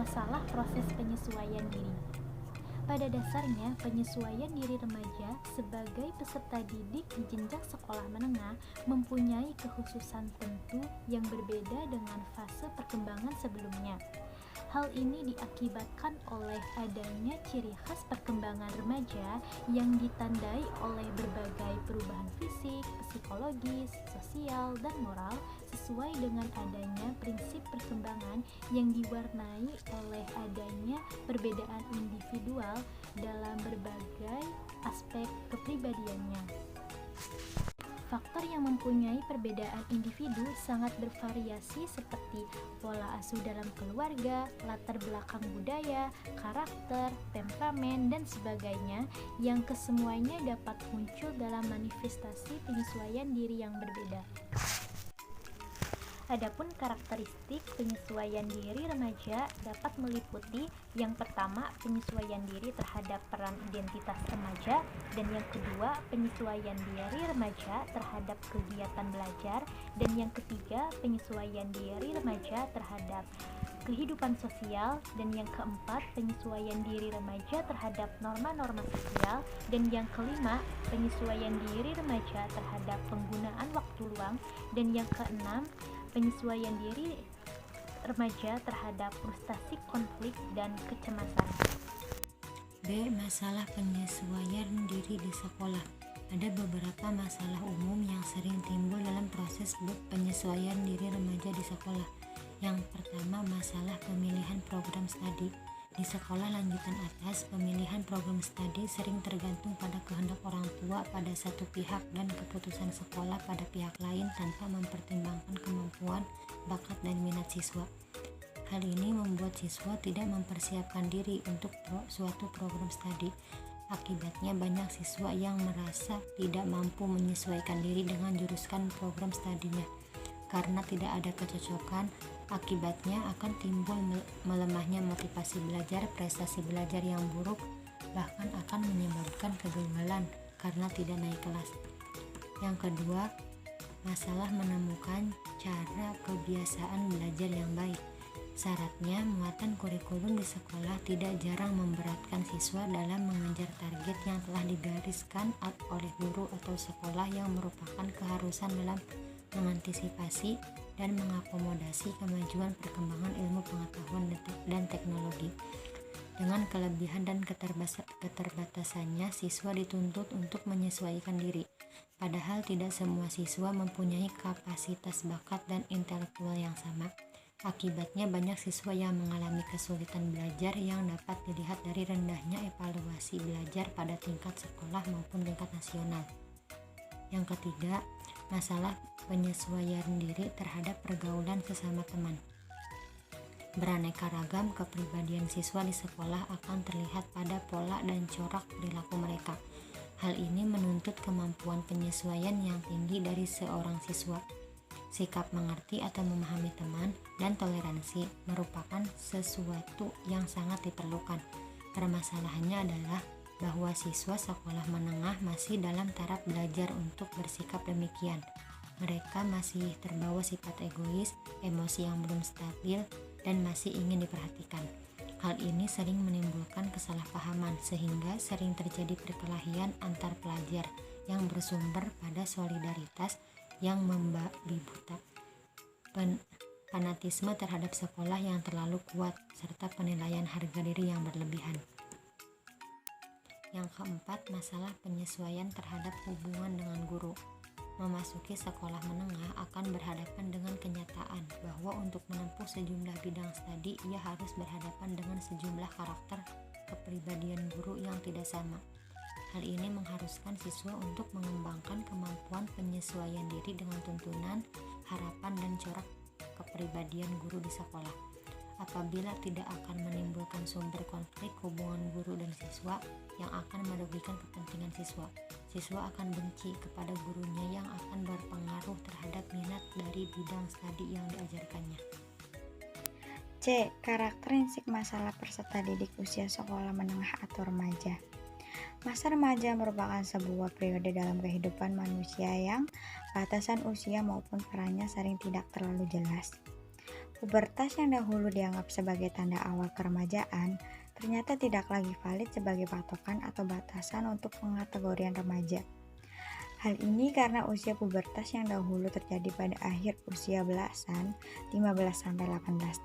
masalah proses penyesuaian diri. Pada dasarnya, penyesuaian diri remaja sebagai peserta didik di jenjang sekolah menengah mempunyai kekhususan tentu yang berbeda dengan fase perkembangan sebelumnya. Hal ini diakibatkan oleh adanya ciri khas perkembangan remaja yang ditandai oleh berbagai perubahan fisik, psikologis, sosial, dan moral sesuai dengan adanya prinsip perkembangan yang diwarnai oleh adanya perbedaan individual dalam berbagai aspek kepribadiannya. Faktor yang mempunyai perbedaan individu sangat bervariasi seperti pola asuh dalam keluarga, latar belakang budaya, karakter, temperamen, dan sebagainya yang kesemuanya dapat muncul dalam manifestasi penyesuaian diri yang berbeda. Adapun karakteristik penyesuaian diri remaja dapat meliputi yang pertama, penyesuaian diri terhadap peran identitas remaja, dan yang kedua, penyesuaian diri remaja terhadap kegiatan belajar, dan yang ketiga, penyesuaian diri remaja terhadap kehidupan sosial, dan yang keempat, penyesuaian diri remaja terhadap norma-norma sosial, dan yang kelima, penyesuaian diri remaja terhadap penggunaan waktu luang, dan yang keenam, penyesuaian diri remaja terhadap frustasi konflik dan kecemasan. B. Masalah penyesuaian diri di sekolah. Ada beberapa masalah umum yang sering timbul dalam proses penyesuaian diri remaja di sekolah. Yang pertama, masalah pemilihan program studi. Di sekolah lanjutan atas, pemilihan program studi sering tergantung pada kehendak orang tua pada satu pihak dan keputusan sekolah pada pihak lain tanpa mempertimbangkan kemampuan, bakat, dan minat siswa. Hal ini membuat siswa tidak mempersiapkan diri untuk suatu program studi. Akibatnya banyak siswa yang merasa tidak mampu menyesuaikan diri dengan jurusan program studinya. Karena tidak ada kecocokan, akibatnya akan timbul melemahnya motivasi belajar, prestasi belajar yang buruk, bahkan akan menyebabkan kegagalan karena tidak naik kelas. Yang kedua, masalah menemukan cara kebiasaan belajar yang baik. Syaratnya, muatan kurikulum di sekolah tidak jarang memberatkan siswa dalam mengejar target yang telah digariskan oleh guru atau sekolah yang merupakan keharusan dalam mengantisipasi dan mengakomodasi kemajuan perkembangan ilmu pengetahuan dan teknologi. Dengan kelebihan dan keterbatasannya, siswa dituntut untuk menyesuaikan diri. Padahal tidak semua siswa mempunyai kapasitas bakat dan intelektual yang sama. Akibatnya banyak siswa yang mengalami kesulitan belajar yang dapat dilihat dari rendahnya evaluasi belajar pada tingkat sekolah maupun tingkat nasional. Yang ketiga, masalah penyesuaian diri terhadap pergaulan sesama teman. Beraneka ragam kepribadian siswa di sekolah akan terlihat pada pola dan corak perilaku mereka. Hal ini menuntut kemampuan penyesuaian yang tinggi dari seorang siswa. Sikap mengerti atau memahami teman dan toleransi merupakan sesuatu yang sangat diperlukan. Permasalahannya adalah bahwa siswa sekolah menengah masih dalam taraf belajar untuk bersikap demikian. Mereka masih terbawa sifat egois, emosi yang belum stabil, dan masih ingin diperhatikan. Hal ini sering menimbulkan kesalahpahaman sehingga sering terjadi perkelahian antar pelajar yang bersumber pada solidaritas yang membabi buta, fanatisme terhadap sekolah yang terlalu kuat, serta penilaian harga diri yang berlebihan. Yang keempat, masalah penyesuaian terhadap hubungan dengan guru. Memasuki sekolah menengah akan berhadapan dengan kenyataan bahwa untuk menempuh sejumlah bidang studi, ia harus berhadapan dengan sejumlah karakter kepribadian guru yang tidak sama. Hal ini mengharuskan siswa untuk mengembangkan kemampuan penyesuaian diri dengan tuntunan, harapan, dan corak kepribadian guru di sekolah. Apabila tidak akan menimbulkan sumber konflik hubungan guru dan siswa yang akan merugikan kepentingan siswa. Siswa akan benci kepada gurunya yang akan berpengaruh terhadap minat dari bidang studi yang diajarkannya. C. Karakteristik masalah peserta didik usia sekolah menengah atau remaja. Masa remaja merupakan sebuah periode dalam kehidupan manusia yang batasan usia maupun perannya sering tidak terlalu jelas. Pubertas yang dahulu dianggap sebagai tanda awal keremajaan ternyata tidak lagi valid sebagai patokan atau batasan untuk pengategorian remaja. Hal ini karena usia pubertas yang dahulu terjadi pada akhir usia belasan, 15-18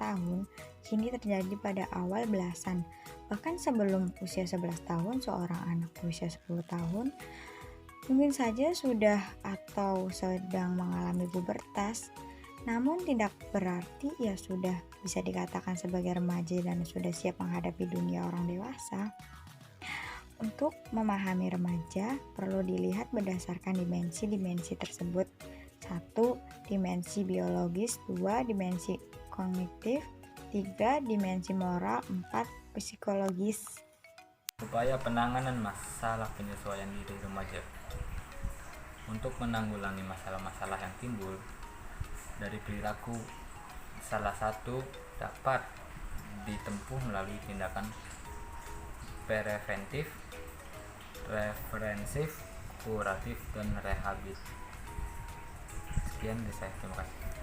tahun, kini terjadi pada awal belasan. Bahkan sebelum usia 11 tahun, seorang anak berusia 10 tahun mungkin saja sudah atau sedang mengalami pubertas, namun tidak berarti ia sudah bisa dikatakan sebagai remaja dan sudah siap menghadapi dunia orang dewasa. Untuk memahami remaja, perlu dilihat berdasarkan dimensi-dimensi tersebut. 1. Dimensi biologis, 2. Dimensi kognitif, 3. Dimensi moral, 4. Psikologis. Upaya penanganan masalah penyesuaian diri remaja. Untuk menanggulangi masalah-masalah yang timbul dari perilaku, salah satu dapat ditempuh melalui tindakan preventif, referensif, kuratif, dan rehabilitatif. Sekian dari saya, terima kasih.